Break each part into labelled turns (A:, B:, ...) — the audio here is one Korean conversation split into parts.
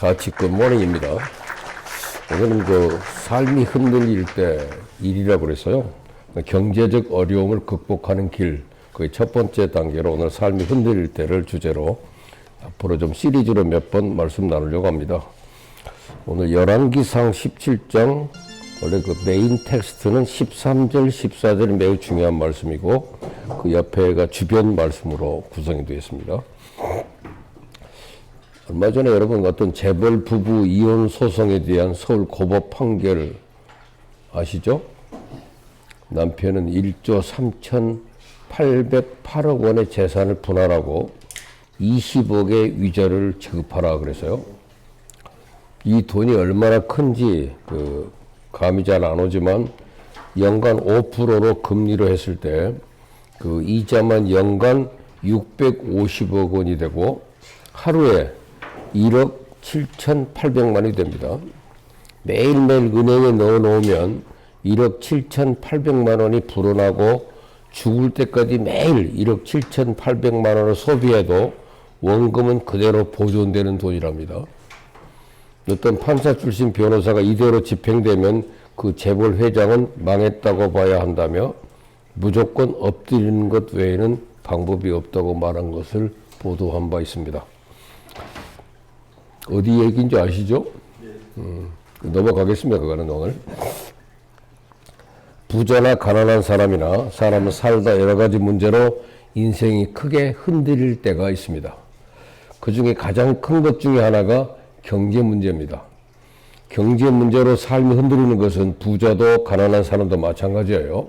A: 같이 굿모닝입니다. 오늘은 삶이 흔들릴 때 일이라고 그랬어요. 경제적 어려움을 극복하는 길, 그 첫 번째 단계로 오늘 삶이 흔들릴 때를 주제로 앞으로 좀 시리즈로 몇 번 말씀 나누려고 합니다. 오늘 열왕기상 17장, 원래 그 메인 텍스트는 13절, 14절이 매우 중요한 말씀이고 그 옆에가 주변 말씀으로 구성이 되어 있습니다. 얼마 전에 여러분 어떤 재벌 부부 이혼 소송에 대한 서울 고법 판결 아시죠? 남편은 1조 3,808억 원의 재산을 분할하고 20억의 위자료를 지급하라 그래서요. 이 돈이 얼마나 큰지 감이 잘 안 오지만 연간 5%로 금리로 했을 때 그 이자만 연간 650억 원이 되고 하루에 1억 7,800만 원이 됩니다. 매일매일 은행에 넣어놓으면 1억 7,800만 원이 불어나고 죽을 때까지 매일 1억 7,800만 원을 소비해도 원금은 그대로 보존되는 돈이랍니다. 어떤 판사 출신 변호사가 이대로 집행되면 그 재벌 회장은 망했다고 봐야 한다며 무조건 엎드리는 것 외에는 방법이 없다고 말한 것을 보도한 바 있습니다. 어디 얘기인지 아시죠? 넘어가겠습니다. 그거는 오늘. 부자나 가난한 사람은 살다 여러 가지 문제로 인생이 크게 흔들릴 때가 있습니다. 그 중에 가장 큰 것 중에 하나가 경제 문제입니다. 경제 문제로 삶이 흔들리는 것은 부자도 가난한 사람도 마찬가지예요.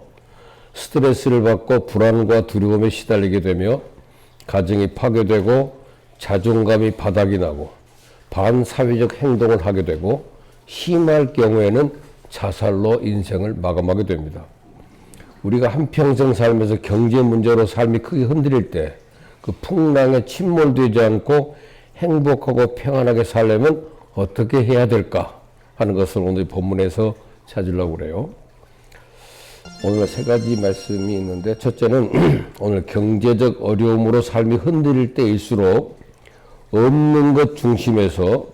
A: 스트레스를 받고 불안과 두려움에 시달리게 되며 가정이 파괴되고 자존감이 바닥이 나고 반사회적 행동을 하게 되고 심할 경우에는 자살로 인생을 마감하게 됩니다. 우리가 한평생 살면서 경제 문제로 삶이 크게 흔들릴 때 그 풍랑에 침몰되지 않고 행복하고 평안하게 살려면 어떻게 해야 될까 하는 것을 오늘 본문에서 찾으려고 그래요. 오늘 세 가지 말씀이 있는데 첫째는 오늘 경제적 어려움으로 삶이 흔들릴 때일수록 없는 것 중심에서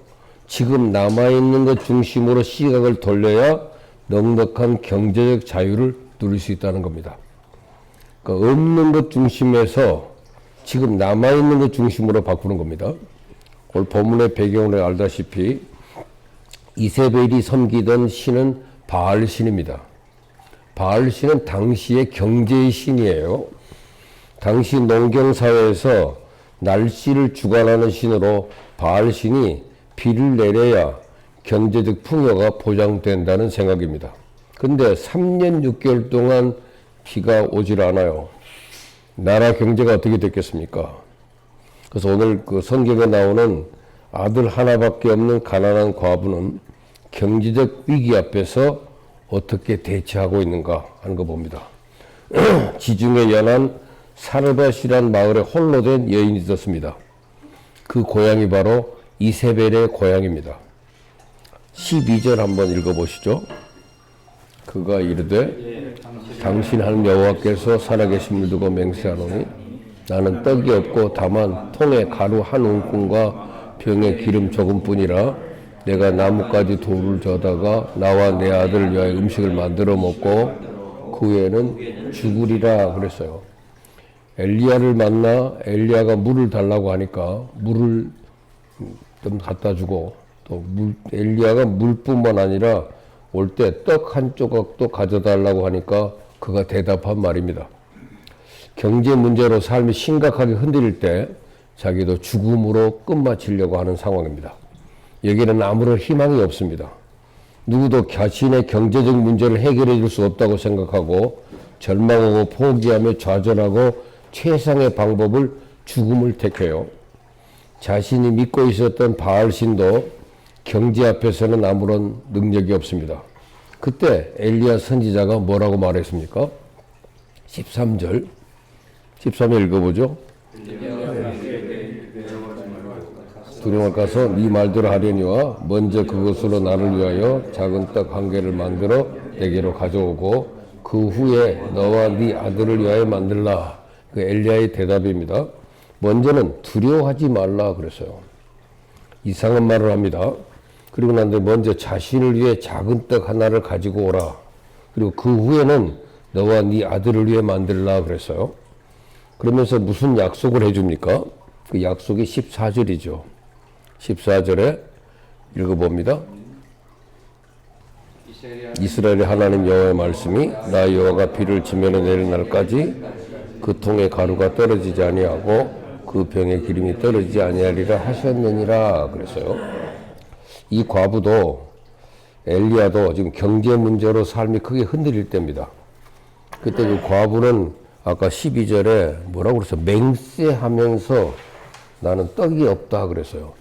A: 지금 남아있는 것 중심으로 시각을 돌려야 넉넉한 경제적 자유를 누릴 수 있다는 겁니다. 그러니까 없는 것 중심에서 지금 남아있는 것 중심으로 바꾸는 겁니다. 오늘 본문의 배경을 알다시피 이세벨이 섬기던 신은 바알신입니다. 바알신은 당시의 경제의 신이에요. 당시 농경사회에서 날씨를 주관하는 신으로 바알신이 비를 내려야 경제적 풍요가 보장된다는 생각입니다. 근데 3년 6개월 동안 비가 오질 않아요. 나라 경제가 어떻게 됐겠습니까? 그래서 오늘 그 성경에 나오는 아들 하나밖에 없는 가난한 과부는 경제적 위기 앞에서 어떻게 대처하고 있는가 하는 거 봅니다. 지중해 연안 사르밧이란 마을에 홀로 된 여인이 있었습니다. 그 고향이 바로 이세벨의 고향입니다. 12절 한번 읽어보시죠. 그가 이르되 당신 하는 여호와께서 살아계심을 두고 맹세하노니 나는 떡이 없고 다만 통에 가루 한 움큼과 병에 기름 조금뿐이라 내가 나뭇가지 돌을 저다가 나와 내 아들 위하여 음식을 만들어 먹고 그 후에는 죽으리라 그랬어요. 엘리야를 만나 엘리야가 물을 달라고 하니까 물을 좀 갖다 주고 또 엘리야가 물뿐만 아니라 올 때 떡 한 조각도 가져달라고 하니까 그가 대답한 말입니다. 경제 문제로 삶이 심각하게 흔들릴 때 자기도 죽음으로 끝마치려고 하는 상황입니다. 여기는 아무런 희망이 없습니다. 누구도 자신의 경제적 문제를 해결해 줄 수 없다고 생각하고 절망하고 포기하며 좌절하고 최상의 방법을 죽음을 택해요. 자신이 믿고 있었던 바알신도 경제 앞에서는 아무런 능력이 없습니다. 그때 엘리야 선지자가 뭐라고 말했습니까? 13절 읽어보죠. 두려워 가서 네 말대로 하려니와 먼저 그것으로 나를 위하여 작은 떡 한 개를 만들어 내게로 가져오고 그 후에 너와 네 아들을 위하여 만들라. 그 엘리야의 대답입니다. 먼저는 두려워하지 말라 그랬어요. 이상한 말을 합니다. 그리고 난 뒤에 먼저 자신을 위해 작은 떡 하나를 가지고 오라. 그리고 그 후에는 너와 네 아들을 위해 만들라 그랬어요. 그러면서 무슨 약속을 해줍니까? 그 약속이 14절이죠. 14절에 읽어봅니다. 이스라엘의 하나님 여호와의 말씀이 나 여호와가 비를 지면에 내릴 날까지 그 통에 가루가 떨어지지 아니하고 그 병에 기름이 떨어지지 아니하리라 하셨느니라 그랬어요. 이 과부도 엘리야도 지금 경제 문제로 삶이 크게 흔들릴 때입니다. 그때 그 과부는 아까 12절에 뭐라고 그랬어요? 맹세하면서 나는 떡이 없다 그랬어요.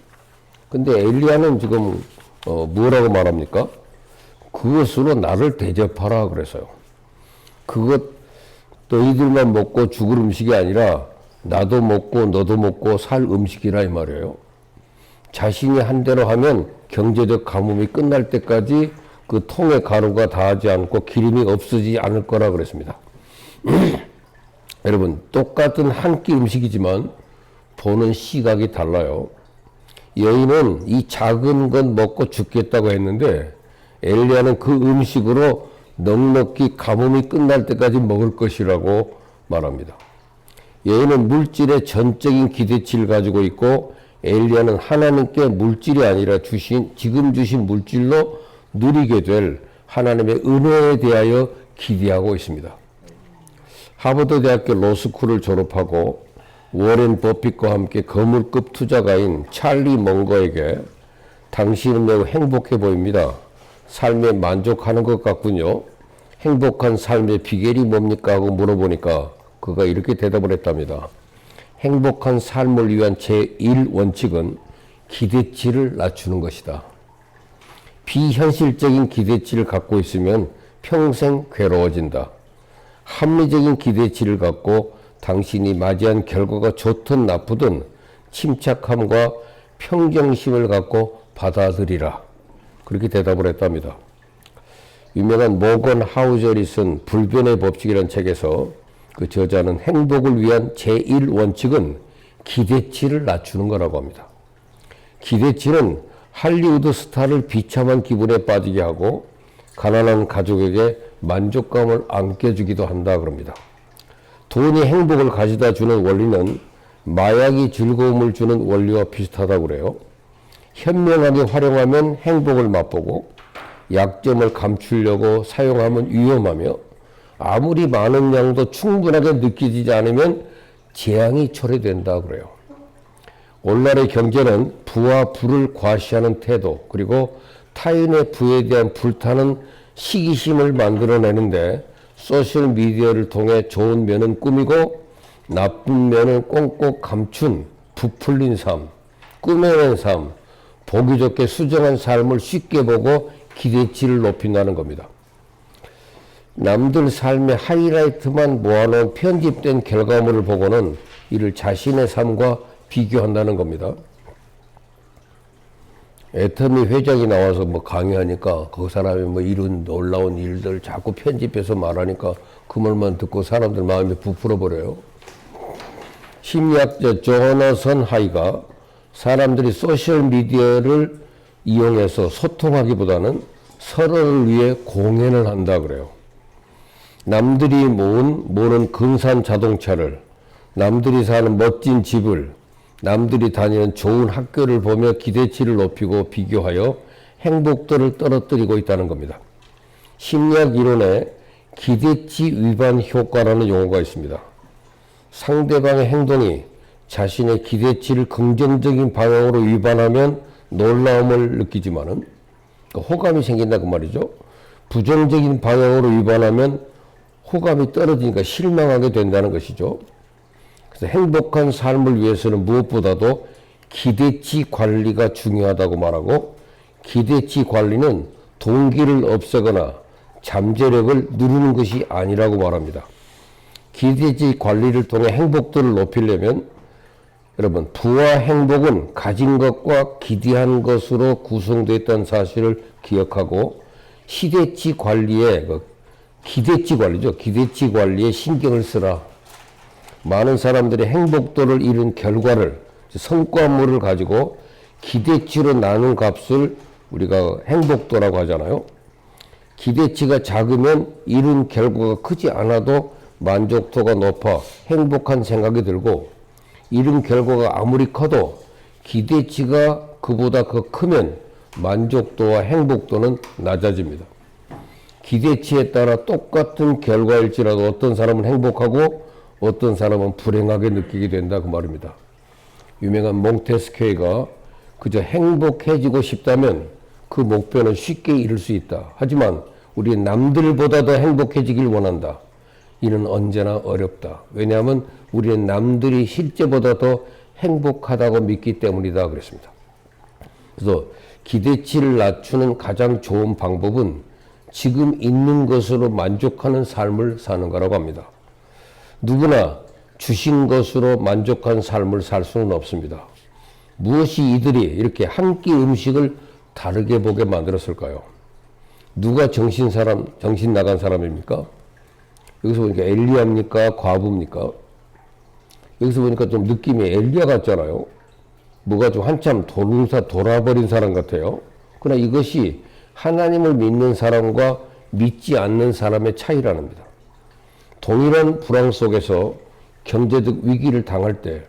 A: 근데 엘리야는 지금 뭐라고 말합니까? 그것으로 나를 대접하라 그랬어요. 그것 너희들만 먹고 죽을 음식이 아니라 나도 먹고 너도 먹고 살 음식이라 이 말이에요. 자신이 한 대로 하면 경제적 가뭄이 끝날 때까지 그 통에 가루가 닿지 않고 기름이 없어지지 않을 거라 그랬습니다. 여러분 똑같은 한 끼 음식이지만 보는 시각이 달라요. 여인은 이 작은 것 먹고 죽겠다고 했는데 엘리야는 그 음식으로 넉넉히 가뭄이 끝날 때까지 먹을 것이라고 말합니다. 여인은 물질의 전적인 기대치를 가지고 있고 엘리야는 하나님께 물질이 아니라 지금 주신 물질로 누리게 될 하나님의 은혜에 대하여 기대하고 있습니다. 하버드 대학교 로스쿨을 졸업하고 워렌 버핏과 함께 거물급 투자가인 찰리 멍거에게 당신은 매우 행복해 보입니다. 삶에 만족하는 것 같군요. 행복한 삶의 비결이 뭡니까? 하고 물어보니까 그가 이렇게 대답을 했답니다. 행복한 삶을 위한 제1원칙은 기대치를 낮추는 것이다. 비현실적인 기대치를 갖고 있으면 평생 괴로워진다. 합리적인 기대치를 갖고 당신이 맞이한 결과가 좋든 나쁘든 침착함과 평정심을 갖고 받아들이라. 그렇게 대답을 했답니다. 유명한 모건 하우절이 쓴 불변의 법칙이라는 책에서 그 저자는 행복을 위한 제1원칙은 기대치를 낮추는 거라고 합니다. 기대치는 할리우드 스타를 비참한 기분에 빠지게 하고 가난한 가족에게 만족감을 안겨주기도 한다 그럽니다. 돈이 행복을 가져다 주는 원리는 마약이 즐거움을 주는 원리와 비슷하다고 그래요. 현명하게 활용하면 행복을 맛보고 약점을 감추려고 사용하면 위험하며 아무리 많은 양도 충분하게 느껴지지 않으면 재앙이 초래된다 그래요. 오늘날의 경제는 부와 부를 과시하는 태도 그리고 타인의 부에 대한 불타는 시기심을 만들어내는데 소셜미디어를 통해 좋은 면은 꾸미고 나쁜 면은 꽁꽁 감춘 부풀린 삶, 꾸며낸 삶, 보기 좋게 수정한 삶을 쉽게 보고 기대치를 높인다는 겁니다. 남들 삶의 하이라이트만 모아놓은 편집된 결과물을 보고는 이를 자신의 삶과 비교한다는 겁니다. 애터미 회장이 나와서 뭐 강의하니까 그 사람이 뭐 이런 놀라운 일들 자꾸 편집해서 말하니까 그 말만 듣고 사람들 마음이 부풀어버려요. 심리학자 조나선 하이가 사람들이 소셜미디어를 이용해서 소통하기보다는 서로를 위해 공연을 한다 그래요. 남들이 모는 근사한 자동차를, 남들이 사는 멋진 집을, 남들이 다니는 좋은 학교를 보며 기대치를 높이고 비교하여 행복도를 떨어뜨리고 있다는 겁니다. 심리학 이론에 기대치 위반 효과라는 용어가 있습니다. 상대방의 행동이 자신의 기대치를 긍정적인 방향으로 위반하면 놀라움을 느끼지만은 호감이 생긴다 그 말이죠. 부정적인 방향으로 위반하면 호감이 떨어지니까 실망하게 된다는 것이죠. 그래서 행복한 삶을 위해서는 무엇보다도 기대치 관리가 중요하다고 말하고 기대치 관리는 동기를 없애거나 잠재력을 누르는 것이 아니라고 말합니다. 기대치 관리를 통해 행복도를 높이려면 여러분 부와 행복은 가진 것과 기대한 것으로 구성되어 있다는 사실을 기억하고 기대치 관리에 기대치 관리죠. 기대치 관리에 신경을 쓰라. 많은 사람들이 행복도를 이룬 결과를 성과물을 가지고 기대치로 나눈 값을 우리가 행복도라고 하잖아요. 기대치가 작으면 이룬 결과가 크지 않아도 만족도가 높아 행복한 생각이 들고, 이룬 결과가 아무리 커도 기대치가 그보다 더 크면 만족도와 행복도는 낮아집니다. 기대치에 따라 똑같은 결과일지라도 어떤 사람은 행복하고 어떤 사람은 불행하게 느끼게 된다, 그 말입니다. 유명한 몽테스케이가 그저 행복해지고 싶다면 그 목표는 쉽게 이룰 수 있다. 하지만 우리는 남들보다 더 행복해지길 원한다. 이는 언제나 어렵다. 왜냐하면 우리는 남들이 실제보다 더 행복하다고 믿기 때문이다, 그랬습니다. 그래서 기대치를 낮추는 가장 좋은 방법은 지금 있는 것으로 만족하는 삶을 사는 거라고 합니다. 누구나 주신 것으로 만족한 삶을 살 수는 없습니다. 무엇이 이들이 이렇게 한 끼 음식을 다르게 보게 만들었을까요? 누가 정신 나간 사람입니까? 여기서 보니까 엘리야입니까? 과부입니까? 여기서 보니까 좀 느낌이 엘리야 같잖아요. 뭐가 좀 한참 돌아버린 사람 같아요. 그러나 이것이 하나님을 믿는 사람과 믿지 않는 사람의 차이라는니다. 동일한 불황 속에서 경제적 위기를 당할 때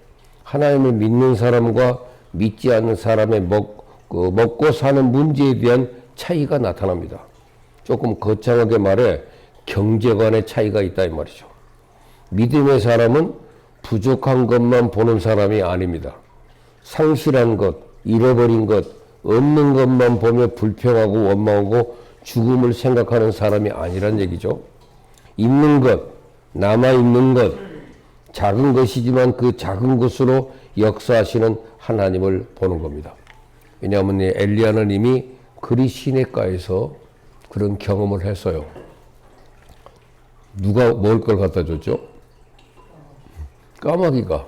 A: 하나님을 믿는 사람과 믿지 않는 사람의 먹고 사는 문제에 대한 차이가 나타납니다. 조금 거창하게 말해 경제관의 차이가 있다, 이 말이죠. 믿음의 사람은 부족한 것만 보는 사람이 아닙니다. 상실한 것, 잃어버린 것, 없는 것만 보며 불평하고 원망하고 죽음을 생각하는 사람이 아니란 얘기죠. 있는 것, 남아있는 것, 작은 것이지만 그 작은 것으로 역사하시는 하나님을 보는 겁니다. 왜냐하면 엘리야는 이미 그리 시냇가에서 그런 경험을 했어요. 누가 먹을 걸 갖다 줬죠? 까마귀가.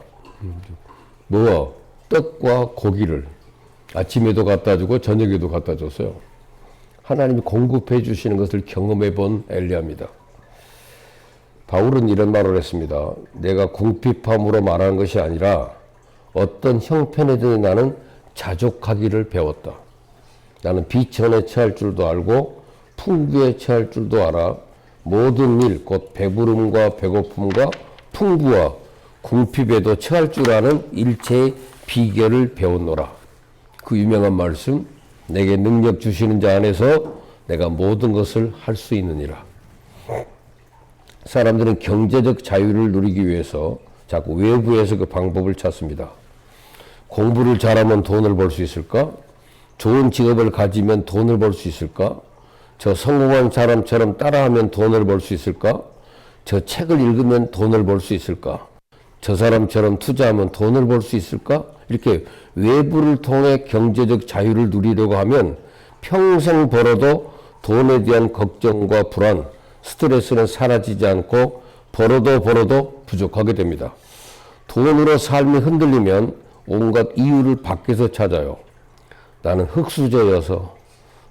A: 뭐와? 떡과 고기를 아침에도 갖다 주고 저녁에도 갖다 줬어요. 하나님이 공급해 주시는 것을 경험해 본 엘리야입니다. 바울은 이런 말을 했습니다. 내가 궁핍함으로 말하는 것이 아니라 어떤 형편에든 나는 자족하기를 배웠다. 나는 비천에 처할 줄도 알고 풍부에 처할 줄도 알아. 모든 일, 곧 배부름과 배고픔과 풍부와 궁핍에도 처할 줄 아는 일체의 비결을 배웠노라. 그 유명한 말씀, 내게 능력 주시는 자 안에서 내가 모든 것을 할 수 있느니라. 사람들은 경제적 자유를 누리기 위해서 자꾸 외부에서 그 방법을 찾습니다. 공부를 잘하면 돈을 벌 수 있을까? 좋은 직업을 가지면 돈을 벌 수 있을까? 저 성공한 사람처럼 따라하면 돈을 벌 수 있을까? 저 책을 읽으면 돈을 벌 수 있을까? 저 사람처럼 투자하면 돈을 벌 수 있을까? 이렇게 외부를 통해 경제적 자유를 누리려고 하면 평생 벌어도 돈에 대한 걱정과 불안, 스트레스는 사라지지 않고 벌어도 부족하게 됩니다. 돈으로 삶이 흔들리면 온갖 이유를 밖에서 찾아요. 나는 흙수저여서,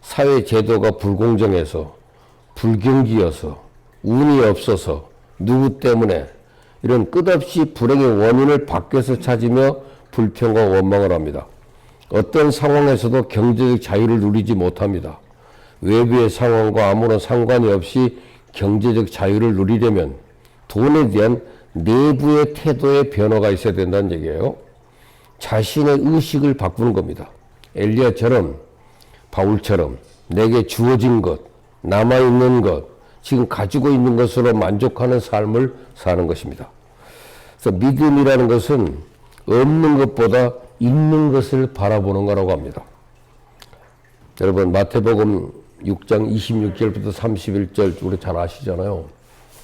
A: 사회 제도가 불공정해서, 불경기여서, 운이 없어서, 누구 때문에, 이런 끝없이 불행의 원인을 밖에서 찾으며 불평과 원망을 합니다. 어떤 상황에서도 경제적 자유를 누리지 못합니다. 외부의 상황과 아무런 상관이 없이 경제적 자유를 누리려면 돈에 대한 내부의 태도의 변화가 있어야 된다는 얘기예요. 자신의 의식을 바꾸는 겁니다. 엘리야처럼, 바울처럼 내게 주어진 것, 남아있는 것, 지금 가지고 있는 것으로 만족하는 삶을 사는 것입니다. 그래서 믿음이라는 것은 없는 것보다 있는 것을 바라보는 거라고 합니다. 여러분, 마태복음 6장 26절부터 31절 우리 잘 아시잖아요.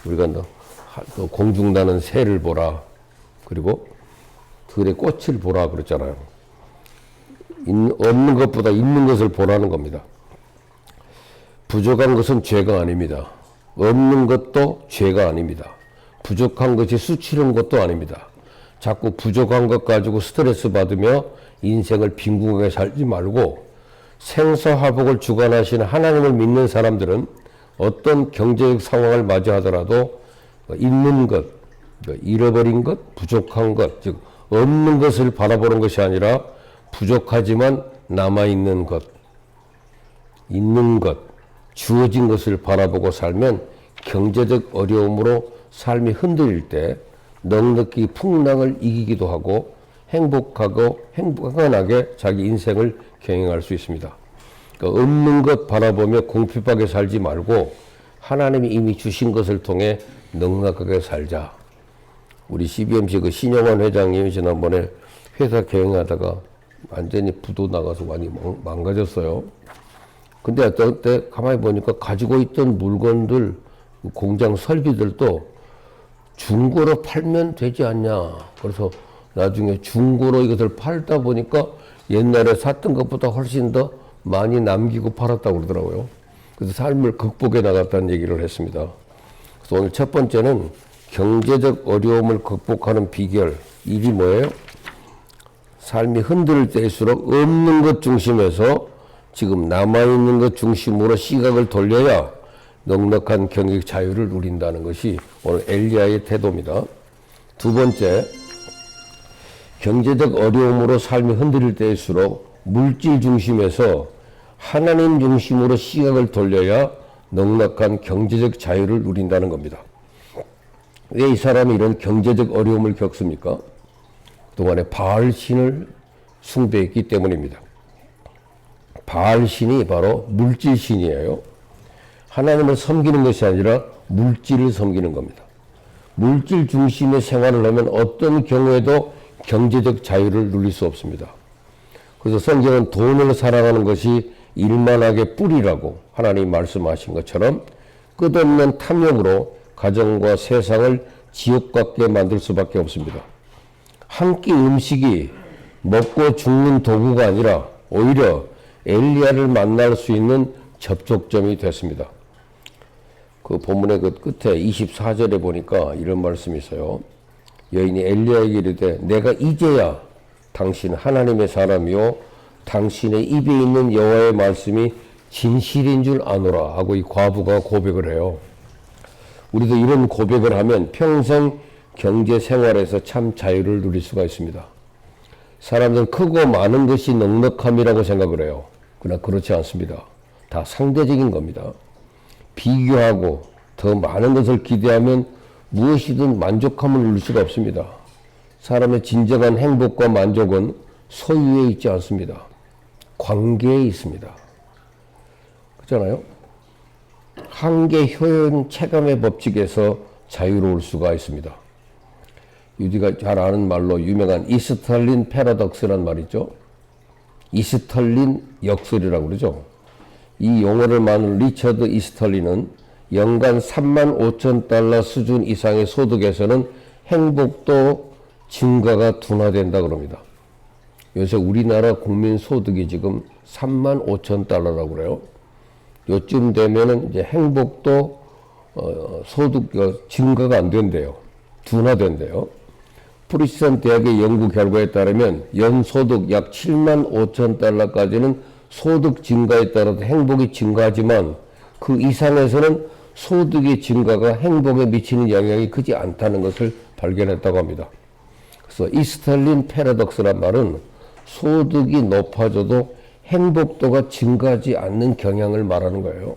A: 우리가 또 공중나는 새를 보라, 그리고 들의 꽃을 보라 그랬잖아요. 없는 것보다 있는 것을 보라는 겁니다. 부족한 것은 죄가 아닙니다. 없는 것도 죄가 아닙니다. 부족한 것이 수치른 것도 아닙니다. 자꾸 부족한 것 가지고 스트레스 받으며 인생을 빈궁하게 살지 말고 생사화복을 주관하시는 하나님을 믿는 사람들은 어떤 경제적 상황을 맞이하더라도 있는 것, 잃어버린 것, 부족한 것, 즉 없는 것을 바라보는 것이 아니라 부족하지만 남아있는 것, 있는 것, 주어진 것을 바라보고 살면 경제적 어려움으로 삶이 흔들릴 때 넉넉히 풍랑을 이기기도 하고 행복하고 행복하게 자기 인생을 경영할 수 있습니다. 그러니까 없는 것 바라보며 궁핍하게 살지 말고 하나님이 이미 주신 것을 통해 넉넉하게 살자. 우리 CBMC 그 신영환 회장님이 지난번에 회사 경영하다가 완전히 부도 나가서 많이 망가졌어요. 근데 어떤 때 가만히 보니까 가지고 있던 물건들, 공장 설비들도 중고로 팔면 되지 않냐. 그래서 나중에 중고로 이것을 팔다 보니까 옛날에 샀던 것보다 훨씬 더 많이 남기고 팔았다고 그러더라고요. 그래서 삶을 극복해 나갔다는 얘기를 했습니다. 그래서 오늘 첫 번째는 경제적 어려움을 극복하는 비결. 일이 뭐예요? 삶이 흔들릴 때일수록 없는 것 중심에서 지금 남아있는 것 중심으로 시각을 돌려야 넉넉한 경제적 자유를 누린다는 것이 오늘 엘리야의 태도입니다. 두 번째, 경제적 어려움으로 삶이 흔들릴 때일수록 물질 중심에서 하나님 중심으로 시각을 돌려야 넉넉한 경제적 자유를 누린다는 겁니다. 왜 이 사람이 이런 경제적 어려움을 겪습니까? 그동안에 바알 신을 숭배했기 때문입니다. 바알 신이 바로 물질 신이에요. 하나님을 섬기는 것이 아니라 물질을 섬기는 겁니다. 물질 중심의 생활을 하면 어떤 경우에도 경제적 자유를 누릴 수 없습니다. 그래서 성경은 돈을 사랑하는 것이 일만하게 뿌리라고 하나님이 말씀하신 것처럼 끝없는 탐욕으로 가정과 세상을 지옥 같게 만들 수밖에 없습니다. 한 끼 음식이 먹고 죽는 도구가 아니라 오히려 엘리야를 만날 수 있는 접촉점이 됐습니다. 그 본문의 그 끝에 24절에 보니까 이런 말씀이 있어요. 여인이 엘리야에게 이르되 내가 이제야 당신 하나님의 사람이요 당신의 입에 있는 여호와의 말씀이 진실인 줄 아노라 하고 이 과부가 고백을 해요. 우리도 이런 고백을 하면 평생 경제 생활에서 참 자유를 누릴 수가 있습니다. 사람들은 크고 많은 것이 넉넉함이라고 생각을 해요. 그러나 그렇지 않습니다. 다 상대적인 겁니다. 비교하고 더 많은 것을 기대하면 무엇이든 만족함을 누릴 수가 없습니다. 사람의 진정한 행복과 만족은 소유에 있지 않습니다. 관계에 있습니다. 그렇잖아요? 한계 효용 체감의 법칙에서 자유로울 수가 있습니다. 우리가 잘 아는 말로 유명한 이스털린 패러독스란 말이죠. 이스털린 역설이라고 그러죠. 이 용어를 만든 리처드 이스털린은 연간 35,000달러 수준 이상의 소득에서는 행복도 증가가 둔화된다 그럽니다. 요새 우리나라 국민 소득이 지금 35,000달러라고 그래요. 요쯤 되면은 이제 행복도 소득 증가가 안 된대요. 둔화된대요. 프리스턴 대학의 연구 결과에 따르면 연소득 약 75,000달러까지는 소득 증가에 따라서 행복이 증가하지만 그 이상에서는 소득의 증가가 행복에 미치는 영향이 크지 않다는 것을 발견했다고 합니다. 그래서 이스털린 패러독스란 말은 소득이 높아져도 행복도가 증가하지 않는 경향을 말하는 거예요.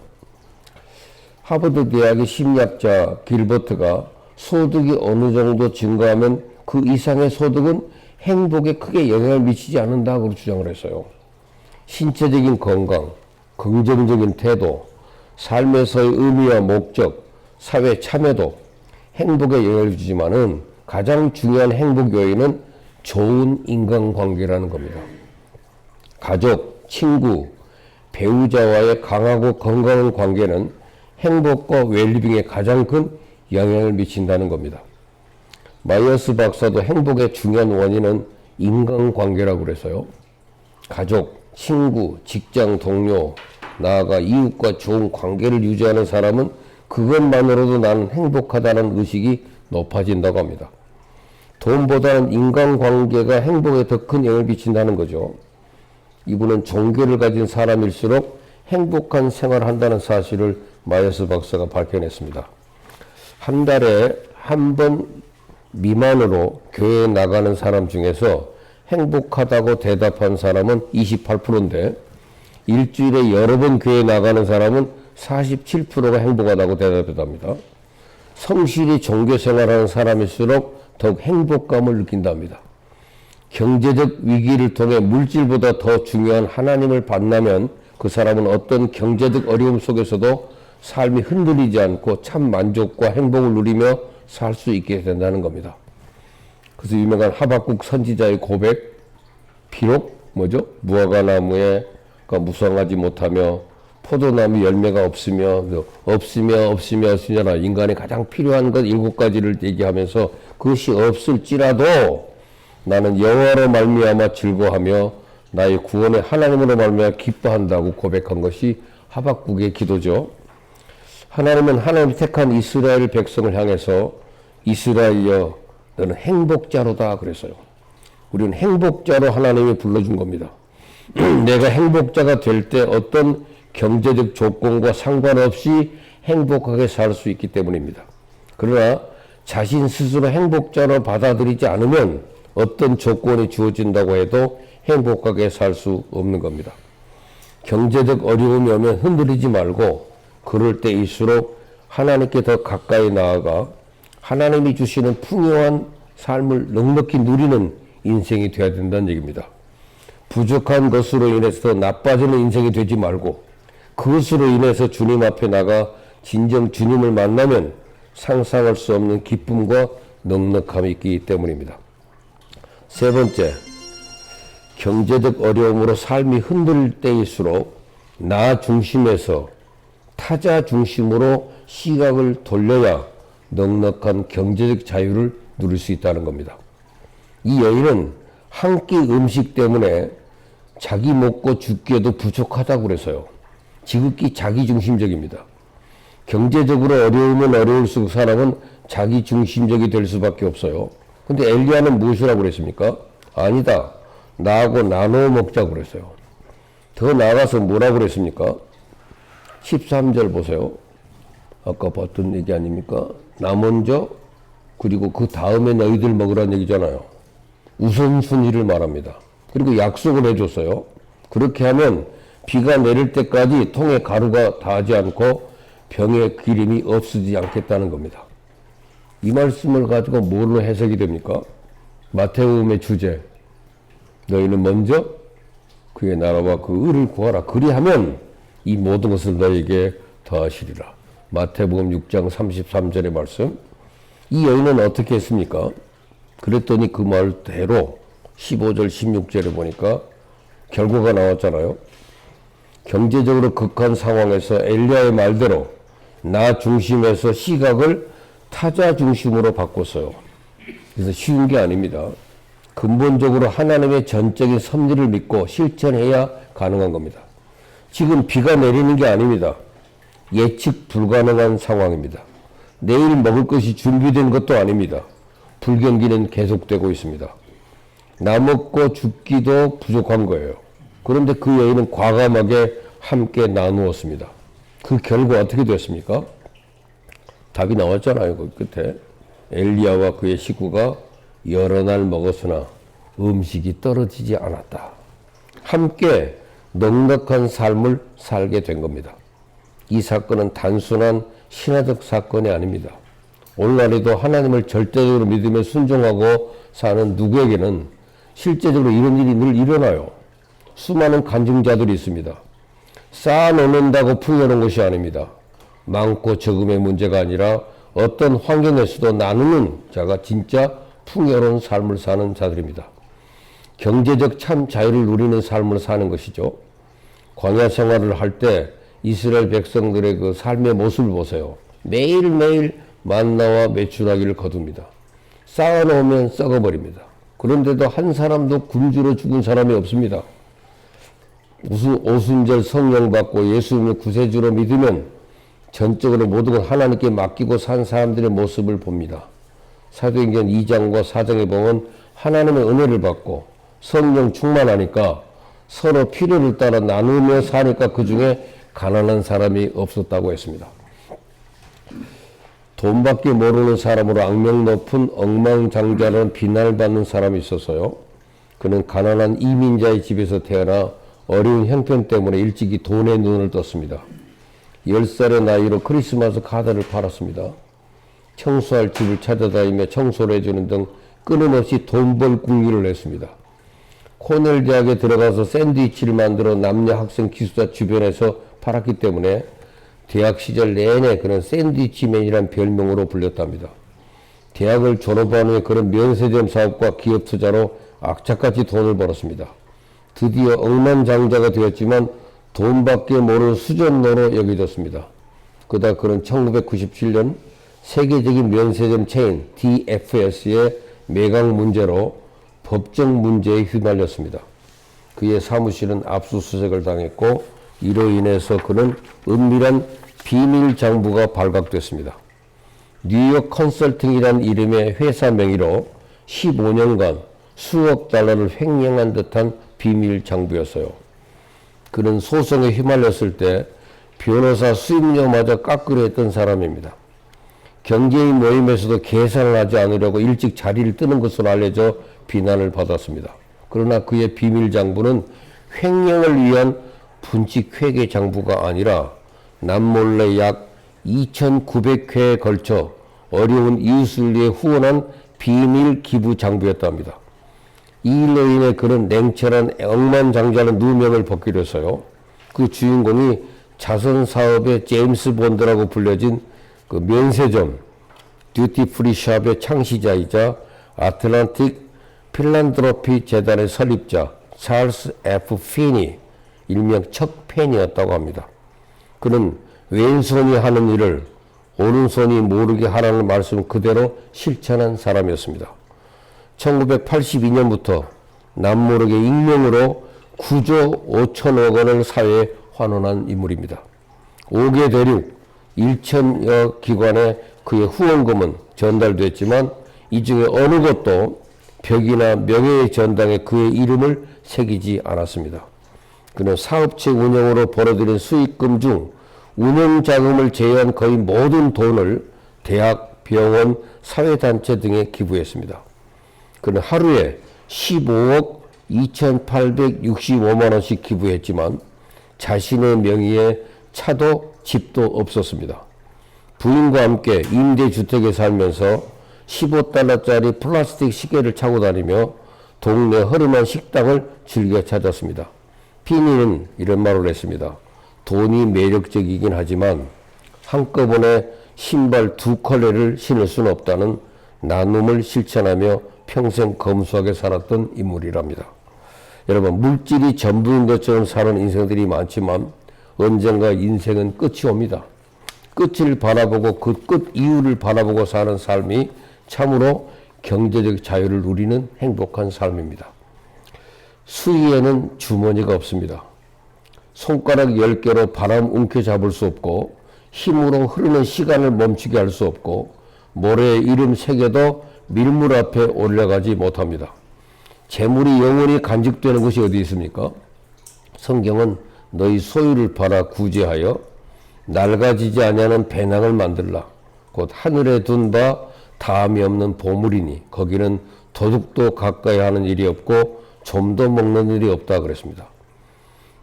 A: 하버드 대학의 심리학자 길버트가 소득이 어느 정도 증가하면 그 이상의 소득은 행복에 크게 영향을 미치지 않는다고 주장을 했어요. 신체적인 건강, 긍정적인 태도, 삶에서의 의미와 목적, 사회 참여도 행복에 영향을 주지만은 가장 중요한 행복 요인은 좋은 인간관계라는 겁니다. 가족, 친구, 배우자와의 강하고 건강한 관계는 행복과 웰리빙에 가장 큰 영향을 미친다는 겁니다. 마이어스 박사도 행복의 중요한 원인은 인간관계라고 그래서요. 가족, 친구, 직장 동료, 나아가 이웃과 좋은 관계를 유지하는 사람은 그것만으로도 나는 행복하다는 의식이 높아진다고 합니다. 돈보다는 인간관계가 행복에 더 큰 영향을 미친다는 거죠. 이분은 종교를 가진 사람일수록 행복한 생활을 한다는 사실을 마이어스 박사가 밝혀냈습니다. 한 달에 한 번 미만으로 교회에 나가는 사람 중에서 행복하다고 대답한 사람은 28%인데 일주일에 여러 번 교회 나가는 사람은 47%가 행복하다고 대답했답니다. 성실히 종교생활하는 사람일수록 더욱 행복감을 느낀답니다. 경제적 위기를 통해 물질보다 더 중요한 하나님을 만나면 그 사람은 어떤 경제적 어려움 속에서도 삶이 흔들리지 않고 참 만족과 행복을 누리며 살 수 있게 된다는 겁니다. 그래서 유명한 하박국 선지자의 고백, 비록 무화과나무에 무성하지 못하며 포도나무 열매가 없으며 인간이 가장 필요한 것 7가지를 얘기하면서 그것이 없을지라도 나는 여호와로 말미암아 즐거워하며 나의 구원의 하나님으로 말미암아 기뻐한다고 고백한 것이 하박국의 기도죠. 하나님은 하나님이 택한 이스라엘 백성을 향해서 이스라엘여 너는 행복자로다 그랬어요. 우리는 행복자로 하나님이 불러준 겁니다. 내가 행복자가 될 때 어떤 경제적 조건과 상관없이 행복하게 살 수 있기 때문입니다. 그러나 자신 스스로 행복자로 받아들이지 않으면 어떤 조건이 주어진다고 해도 행복하게 살 수 없는 겁니다. 경제적 어려움이 오면 흔들리지 말고 그럴 때일수록 하나님께 더 가까이 나아가 하나님이 주시는 풍요한 삶을 넉넉히 누리는 인생이 되어야 된다는 얘기입니다. 부족한 것으로 인해서 나빠지는 인생이 되지 말고 그것으로 인해서 주님 앞에 나가 진정 주님을 만나면 상상할 수 없는 기쁨과 넉넉함이 있기 때문입니다. 세 번째, 경제적 어려움으로 삶이 흔들릴 때일수록 나 중심에서 타자 중심으로 시각을 돌려야 넉넉한 경제적 자유를 누릴 수 있다는 겁니다. 이 여인은 한 끼 음식 때문에 자기 먹고 죽기에도 부족하다고 그래서요. 지극히 자기중심적입니다. 경제적으로 어려우면 어려울수록 사람은 자기중심적이 될 수밖에 없어요. 근데 엘리야는 무엇이라고 그랬습니까? 아니다. 나하고 나눠 먹자고 그랬어요. 더 나아가서 뭐라고 그랬습니까? 13절 보세요. 아까 봤던 얘기 아닙니까? 나 먼저 그리고 그 다음에 너희들 먹으라는 얘기잖아요. 우선순위를 말합니다. 그리고 약속을 해줬어요. 그렇게 하면 비가 내릴 때까지 통에 가루가 닿지 않고 병에 기름이 없어지지 않겠다는 겁니다. 이 말씀을 가지고 뭘로 해석이 됩니까? 마태복음의 주제. 너희는 먼저 그의 나라와 그 의를 구하라. 그리하면 이 모든 것을 너에게 더하시리라. 마태복음 6장 33절의 말씀. 이 여인은 어떻게 했습니까? 그랬더니 그 말대로 15절 16절에 보니까 결과가 나왔잖아요. 경제적으로 극한 상황에서 엘리야의 말대로 나 중심에서 시각을 타자 중심으로 바꿨어요. 그래서 쉬운 게 아닙니다. 근본적으로 하나님의 전적인 섭리를 믿고 실천해야 가능한 겁니다. 지금 비가 내리는 게 아닙니다. 예측 불가능한 상황입니다. 내일 먹을 것이 준비된 것도 아닙니다. 불경기는 계속되고 있습니다. 나 먹고 죽기도 부족한 거예요. 그런데 그 여인은 과감하게 함께 나누었습니다. 그 결과 어떻게 됐습니까? 답이 나왔잖아요. 그 끝에. 엘리야와 그의 식구가 여러 날 먹었으나 음식이 떨어지지 않았다. 함께 넉넉한 삶을 살게 된 겁니다. 이 사건은 단순한 신화적 사건이 아닙니다. 오늘날에도 하나님을 절대적으로 믿으며 순종하고 사는 누구에게는 실제적으로 이런 일이 늘 일어나요. 수많은 간증자들이 있습니다. 쌓아놓는다고 풍요로운 것이 아닙니다. 많고 적음의 문제가 아니라 어떤 환경에서도 나누는 자가 진짜 풍요로운 삶을 사는 자들입니다. 경제적 참 자유를 누리는 삶을 사는 것이죠. 광야 생활을 할 때 이스라엘 백성들의 그 삶의 모습을 보세요. 매일매일 만나와 메추라기를 거둡니다. 쌓아놓으면 썩어버립니다. 그런데도 한 사람도 굶주려 죽은 사람이 없습니다. 오순절 성령 받고 예수님을 구세주로 믿으면 전적으로 모든 걸 하나님께 맡기고 산 사람들의 모습을 봅니다. 사도행전 2장과 4장에 보면 하나님의 은혜를 받고 성령 충만하니까 서로 필요를 따라 나누며 사니까 그 중에 가난한 사람이 없었다고 했습니다. 돈밖에 모르는 사람으로 악명 높은 억만장자라는 비난을 받는 사람이 있었어요. 그는 가난한 이민자의 집에서 태어나 어려운 형편 때문에 일찍이 돈에 눈을 떴습니다. 10살의 나이로 크리스마스 카드를 팔았습니다. 청소할 집을 찾아다니며 청소를 해주는 등 끊임없이 돈 벌 궁리를 했습니다. 코넬 대학에 들어가서 샌드위치를 만들어 남녀 학생 기숙사 주변에서 팔았기 때문에 대학 시절 내내 그는 샌드위치맨이란 별명으로 불렸답니다. 대학을 졸업한 후에 그는 면세점 사업과 기업 투자로 악착같이 돈을 벌었습니다. 드디어 억만장자가 되었지만 돈밖에 모르는 수전노로 여겨졌습니다. 그러다 그는 1997년 세계적인 면세점 체인 DFS의 매각 문제로 법적 문제에 휘말렸습니다. 그의 사무실은 압수수색을 당했고 이로 인해서 그는 은밀한 비밀 장부가 발각됐습니다. 뉴욕 컨설팅이라는 이름의 회사 명의로 15년간 수억 달러를 횡령한 듯한 비밀 장부였어요. 그는 소송에 휘말렸을 때 변호사 수임료마저 깎으려 했던 사람입니다. 경제인 모임에서도 계산을 하지 않으려고 일찍 자리를 뜨는 것으로 알려져 비난을 받았습니다. 그러나 그의 비밀 장부는 횡령을 위한 분식 회계 장부가 아니라 남몰래 약 2,900회에 걸쳐 어려운 이웃을 위해 후원한 비밀 기부 장부였답니다. 이 일로 인해 그는 냉철한 억만장자는 누명을 벗기로 했어요. 그 주인공이 자선사업의 제임스 본드라고 불려진 그 면세점 듀티프리 샵의 창시자이자 아틀란틱 필란드로피 재단의 설립자 찰스 F. 피니, 일명 척 펜이었다고 합니다. 그는 왼손이 하는 일을 오른손이 모르게 하라는 말씀 그대로 실천한 사람이었습니다. 1982년부터 남모르게 익명으로 9조 5천억 원을 사회에 환원한 인물입니다. 5개 대륙 1천여 기관에 그의 후원금은 전달됐지만 이 중에 어느 것도 벽이나 명예의 전당에 그의 이름을 새기지 않았습니다. 그는 사업체 운영으로 벌어들인 수익금 중 운영자금을 제외한 거의 모든 돈을 대학, 병원, 사회단체 등에 기부했습니다. 그는 하루에 15억 2,865만 원씩 기부했지만 자신의 명의의 차도 집도 없었습니다. 부인과 함께 임대주택에 살면서 15달러짜리 플라스틱 시계를 차고 다니며 동네 허름한 식당을 즐겨 찾았습니다. 피니는 이런 말을 했습니다. 돈이 매력적이긴 하지만 한꺼번에 신발 2컬레를 신을 수는 없다는 나눔을 실천하며 평생 검소하게 살았던 인물이랍니다. 여러분, 물질이 전부인 것처럼 사는 인생들이 많지만 언젠가 인생은 끝이 옵니다. 끝을 바라보고 그 끝 이유를 바라보고 사는 삶이 참으로 경제적 자유를 누리는 행복한 삶입니다. 수위에는 주머니가 없습니다. 손가락 10개로 바람 움켜잡을 수 없고 힘으로 흐르는 시간을 멈추게 할 수 없고 모래에 이름 새겨도 밀물 앞에 올라가지 못합니다. 재물이 영원히 간직되는 곳이 어디 있습니까? 성경은 너희 소유를 팔아 구제하여 낡아지지 아니하는 배낭을 만들라. 곧 하늘에 둔 바 다함이 없는 보물이니 거기는 도둑도 가까이 하는 일이 없고 좀도 먹는 일이 없다 그랬습니다.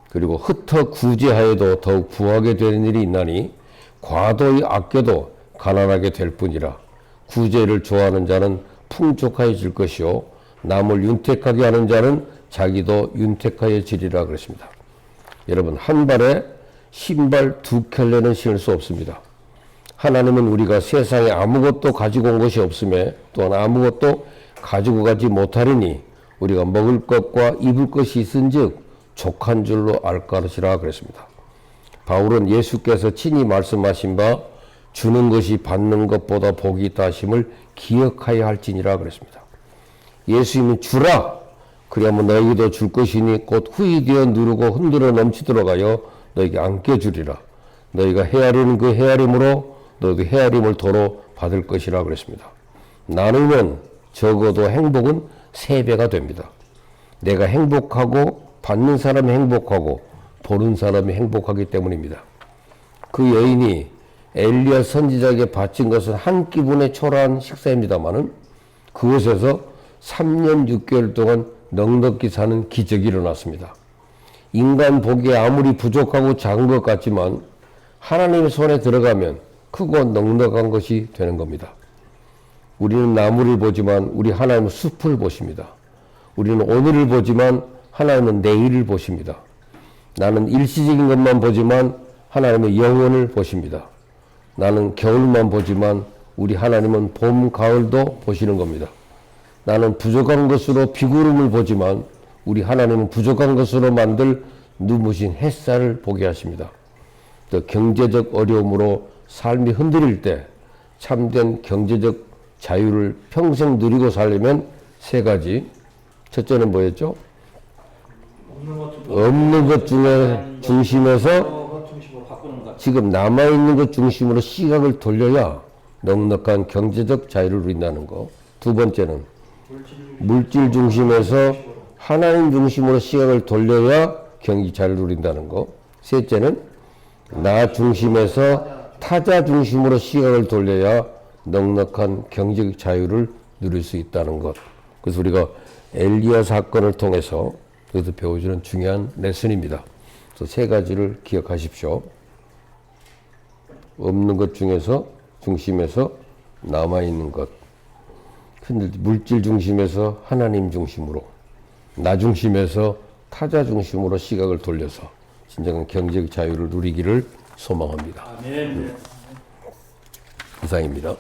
A: 그리고 흩어 구제하여도 더욱 부하게 되는 일이 있나니 과도히 아껴도 가난하게 될 뿐이라. 구제를 좋아하는 자는 풍족하여질 것이요 남을 윤택하게 하는 자는 자기도 윤택하여지리라 그랬습니다. 여러분, 한 발에 신발 2켤레는 신을 수 없습니다. 하나님은 우리가 세상에 아무것도 가지고 온 것이 없음에 또한 아무것도 가지고 가지 못하리니 우리가 먹을 것과 입을 것이 있은즉 족한 줄로 알까르시라 그랬습니다. 바울은 예수께서 친히 말씀하신 바 주는 것이 받는 것보다 복이 있다 하심을 기억하여 할지니라 그랬습니다. 예수님은 주라 그리하면 너희도 줄 것이니 곧 후이 되어 누르고 흔들어 넘치도록 하여 너희에게 안겨주리라. 너희가 헤아리는 그 헤아림으로 너희도 헤아림을 도로 받을 것이라 그랬습니다. 나누면 적어도 행복은 3배가 됩니다. 내가 행복하고 받는 사람이 행복하고 보는 사람이 행복하기 때문입니다. 그 여인이 엘리야 선지자에게 바친 것은 한 끼분의 초라한 식사입니다마는 그곳에서 3년 6개월 동안 넉넉히 사는 기적이 일어났습니다. 인간 보기에 아무리 부족하고 작은 것 같지만 하나님의 손에 들어가면 크고 넉넉한 것이 되는 겁니다. 우리는 나무를 보지만 우리 하나님은 숲을 보십니다. 우리는 오늘을 보지만 하나님은 내일을 보십니다. 나는 일시적인 것만 보지만 하나님은 영원을 보십니다. 나는 겨울만 보지만 우리 하나님은 봄, 가을도 보시는 겁니다. 나는 부족한 것으로 비구름을 보지만 우리 하나님은 부족한 것으로 만들 눈부신 햇살을 보게 하십니다. 또 경제적 어려움으로 삶이 흔들릴 때 참된 경제적 자유를 평생 누리고 살려면 세 가지. 첫째는 뭐였죠? 없는 것 중에 중심에서 지금 남아있는 것 중심으로 시각을 돌려야 넉넉한 경제적 자유를 누린다는 거. 두 번째는 물질 중심에서 하나님 중심으로 시각을 돌려야 경제 자유를 누린다는 거. 셋째는 나 중심에서 타자 중심으로 시각을 돌려야 넉넉한 경제적 자유를 누릴 수 있다는 것. 그래서 우리가 엘리야 사건을 통해서 그것을 배워주는 중요한 레슨입니다. 그래서 세 가지를 기억하십시오. 없는 것 중에서 중심에서 남아있는 것. 물질 중심에서 하나님 중심으로, 나 중심에서 타자 중심으로 시각을 돌려서 진정한 경제적 자유를 누리기를 소망합니다.
B: 아멘.
A: 이상입니다.